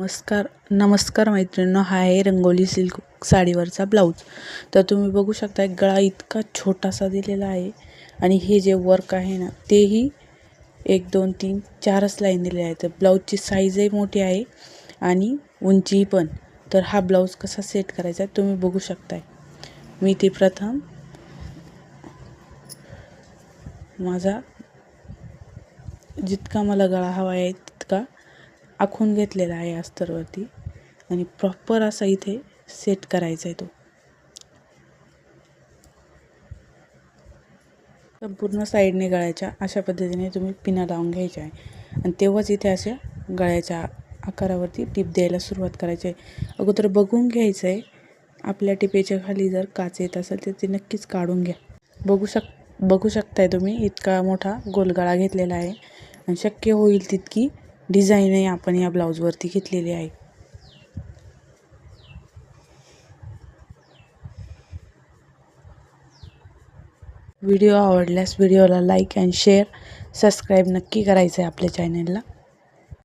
नमस्कार मैत्रिणींनो, हा आहे रंगोली सिल्क साडीवरचा ब्लाऊज। तर तुम्ही बघू शकता गळा इतका छोटासा दिलेला आहे आणि हे जे वर्क आहे ना तेही 1 2 3 4च लाईन दिलेले आहेत। ब्लाऊजची साईजही मोठी आहे आणि उंची पण। तर हा ब्लाऊज कसा सेट करायचा तुम्ही बघू शकताय। मी ते प्रथम माझा जितका मला गळा हवा आहे तितका आखून घेतलेला आहे अस्तरवरती आणि प्रॉपर असा इथे सेट करायचा आहे तो। संपूर्ण साईडने गळ्याच्या अशा पद्धतीने तुम्ही पिना लावून घ्यायच्या आहे आणि तेव्हाच इथे अशा गळ्याच्या आकारावरती टिप द्यायला सुरुवात करायची आहे। अगोदर बघून घ्यायचं आहे, आपल्या टिपेच्या खाली जर काच येत असेल तर ते नक्कीच काढून घ्या। बघू शकताय तुम्ही इतका मोठा गोलगळा घेतलेला आहे आणि शक्य होईल तितकी डिझाईनही आपण या ब्लाऊजवरती घेतलेली आहे। व्हिडिओ आवडल्यास व्हिडिओला लाईक अँड शेअर, सबस्क्राईब नक्की करायचं आहे आपल्या चॅनलला।